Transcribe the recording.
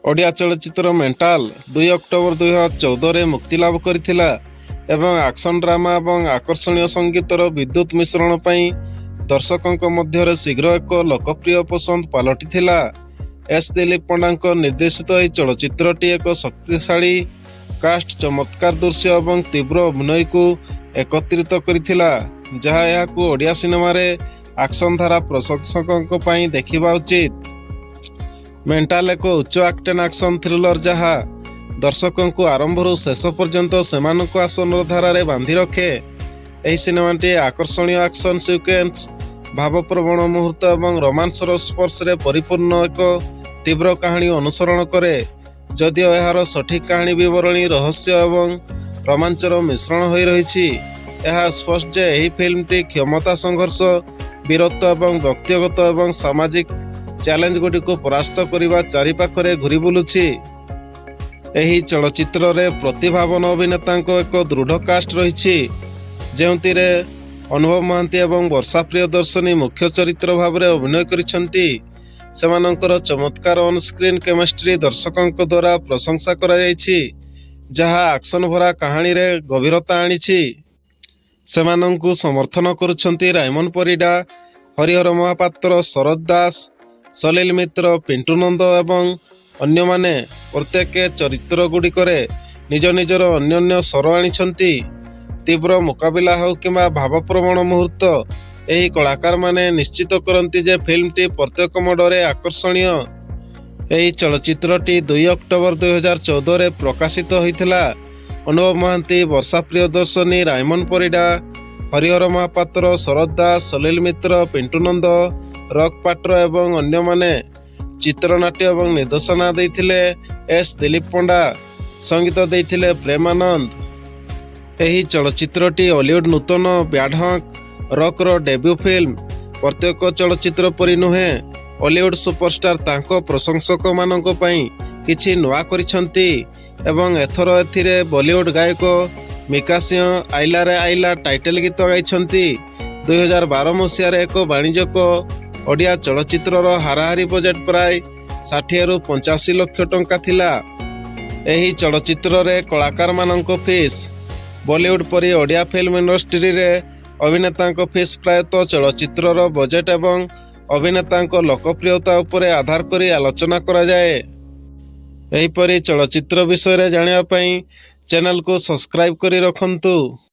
ଓଡ଼ିଆ ଚଳଚ୍ଚିତ୍ର mental 2 October 2014 ମୁକ୍ତିଲାଭ କରିଥିଲା ଏବଂ ଆକ୍ସନ ଡ୍ରାମା ଏବଂ ଆକର୍ଷଣୀୟ ସଙ୍ଗୀତର ବିଦ୍ୟୁତ ମିଶ୍ରଣ ପାଇଁ ଦର୍ଶକଙ୍କ ମଧ୍ୟରେ ଶୀଘ୍ର ଏକ ଲୋକପ୍ରିୟ ପସନ୍ଦ ପାଲଟିଥିଲା। ଏସ୍ ଦିଲ୍ଲୀପ ପଣ୍ଡାଙ୍କ ନିର୍ଦ୍ଦେଶିତ ଏହି ଚଳଚ୍ଚିତ୍ରଟି ଏକ ଶକ୍ତିଶାଳୀ କାଷ୍ଟ, ଚମତ୍କାର ଦୃଶ୍ୟ ଏବଂ ତୀବ୍ର ଅଭିନୟକୁ ଏକତ୍ରିତ କରିଥିଲା, ଯାହା ଏହାକୁ ଓଡ଼ିଆ ସିନେମାରେ ଆକ୍ସନ ଧାରା ପ୍ରଶଂସକଙ୍କ ପାଇଁ ଦେଖିବା ଉଚିତ। ମେଣ୍ଟାଲ ଏକ ଉଚ୍ଚ ଆକ୍ଟେନ୍ ଆକ୍ସନ ଥ୍ରିଲର ଯାହା ଦର୍ଶକଙ୍କୁ ଆରମ୍ଭରୁ ଶେଷ ପର୍ଯ୍ୟନ୍ତ ସେମାନଙ୍କ ଆସନର ଧାରାରେ ବାନ୍ଧି ରଖେ। ଏହି ସିନେମାଟି ଆକର୍ଷଣୀୟ ଆକ୍ସନ ସିକ୍ୱେନ୍ସ, ଭାବପ୍ରବଣ ମୁହୂର୍ତ୍ତ ଏବଂ ରୋମାନ୍ସର ସ୍ପର୍ଶରେ ପରିପୂର୍ଣ୍ଣ ଏକ ତୀବ୍ର କାହାଣୀ ଅନୁସରଣ କରେ। ଯଦିଓ ଏହାର ସଠିକ୍ କାହାଣୀ ବିବରଣୀ, ରହସ୍ୟ ଏବଂ ରୋମାଞ୍ଚର ମିଶ୍ରଣ ହୋଇ ରହିଛି, ଏହା ସ୍ପଷ୍ଟ ଯେ ଏହି ଫିଲ୍ମଟି କ୍ଷମତା ସଂଘର୍ଷ, ବୀରତ୍ୱ ଏବଂ ବ୍ୟକ୍ତିଗତ ଏବଂ ସାମାଜିକ ଚ୍ୟାଲେଞ୍ଜଗୁଡ଼ିକୁ ପରାସ୍ତ କରିବା ଚାରିପାଖରେ ଘୂରି ବୁଲୁଛି। ଏହି ଚଳଚ୍ଚିତ୍ରରେ ପ୍ରତିଭାବାନ ଅଭିନେତାଙ୍କ ଏକ ଦୃଢ଼ କାଷ୍ଟ ରହିଛି, ଯେଉଁଥିରେ ଅନୁଭବ ମହାନ୍ତି ଏବଂ ବର୍ଷା ପ୍ରିୟଦର୍ଶିନୀ ମୁଖ୍ୟ ଚରିତ୍ର ଭାବରେ ଅଭିନୟ କରିଛନ୍ତି। ସେମାନଙ୍କର ଚମତ୍କାର ଅନ୍-ସ୍କ୍ରିନ୍ କେମିଷ୍ଟ୍ରି ଦର୍ଶକଙ୍କ ଦ୍ୱାରା ପ୍ରଶଂସା କରାଯାଇଛି, ଯାହା ଆକ୍ସନ ଭରା କାହାଣୀରେ ଗଭୀରତା ଆଣିଛି। ସେମାନଙ୍କୁ ସମର୍ଥନ କରୁଛନ୍ତି ରାଇମନ ପରିଡା, ହରିହର ମହାପାତ୍ର, ଶରତ ଦାସ, ସଲିଲ ମିତ୍ର, ପିଣ୍ଟୁ ନନ୍ଦ ଏବଂ ଅନ୍ୟମାନେ। ପ୍ରତ୍ୟେକ ଚରିତ୍ରଗୁଡ଼ିକରେ ନିଜ ନିଜର ଅନନ୍ୟ ସ୍ୱର ଆଣିଛନ୍ତି। ତୀବ୍ର ମୁକାବିଲା ହେଉ କିମ୍ବା ଭାବପ୍ରବଣ ମୁହୂର୍ତ୍ତ, ଏହି କଳାକାରମାନେ ନିଶ୍ଚିତ କରନ୍ତି ଯେ ଫିଲ୍ମଟି ପ୍ରତ୍ୟେକ ମୋଡ଼ରେ ଆକର୍ଷଣୀୟ। ଏହି ଚଳଚ୍ଚିତ୍ରଟି 2 ଅକ୍ଟୋବର 2014 ପ୍ରକାଶିତ ହୋଇଥିଲା। ଅନୁଭବ ମହାନ୍ତି, ବର୍ଷା ପ୍ରିୟଦର୍ଶିନୀ, ରାଇମନ ପରିଡା, ହରିହର ମହାପାତ୍ର, ଶରତ ଦାସ, ସଲିଲ ମିତ୍ର, ପିଣ୍ଟୁ ନନ୍ଦ, ରକ୍ ପାଟ୍ର ଏବଂ ଅନ୍ୟମାନେ। ଚିତ୍ରନାଟ୍ୟ ଏବଂ ନିର୍ଦ୍ଦେଶନା ଦେଇଥିଲେ ଏସ୍ ଦିଲ୍ଲୀପ ପଣ୍ଡା, ସଙ୍ଗୀତ ଦେଇଥିଲେ ପ୍ରେମ ଆନନ୍ଦ। ଏହି ଚଳଚ୍ଚିତ୍ରଟି ଅଲିଉଡ୍ ନୂତନ ବ୍ୟାଡହକ୍ ରକ୍ର ଡେବ୍ୟୁ ଫିଲ୍ମ। ପ୍ରତ୍ୟେକ ଚଳଚ୍ଚିତ୍ର ପରି ନୁହେଁ, ଅଲିଉଡ୍ ସୁପରଷ୍ଟାର ତାଙ୍କ ପ୍ରଶଂସକମାନଙ୍କ ପାଇଁ କିଛି ନୂଆ କରିଛନ୍ତି ଏବଂ ଏଥର ଏଥିରେ ବଲିଉଡ୍ ଗାୟକ ମିକା ସିଂହ ଆଇଲା ରେ ଆଇଲା ଟାଇଟେଲ୍ ଗୀତ ଗାଇଛନ୍ତି। 2012 ମସିହାରେ ଏକ ବାଣିଜ୍ୟିକ ଓଡ଼ିଆ ଚଳଚ୍ଚିତ୍ରର ହାରାହାରି ବଜେଟ୍ ପ୍ରାୟ 60ରୁ 85 ଲକ୍ଷ ଟଙ୍କା ଥିଲା। ଏହି ଚଳଚ୍ଚିତ୍ରରେ କଳାକାରମାନଙ୍କ ଫିସ୍। ବଲିଉଡ୍ ପରି ଓଡ଼ିଆ ଫିଲ୍ମ ଇଣ୍ଡଷ୍ଟ୍ରିରେ ଅଭିନେତାଙ୍କ ଫିସ୍ ପ୍ରାୟତଃ ଚଳଚ୍ଚିତ୍ରର ବଜେଟ୍ ଏବଂ ଅଭିନେତାଙ୍କ ଲୋକପ୍ରିୟତା ଉପରେ ଆଧାର କରି ଆଲୋଚନା କରାଯାଏ। ଏହିପରି ଚଳଚ୍ଚିତ୍ର ବିଷୟରେ ଜାଣିବା ପାଇଁ ଚ୍ୟାନେଲକୁ ସବସ୍କ୍ରାଇବ୍ କରି ରଖନ୍ତୁ।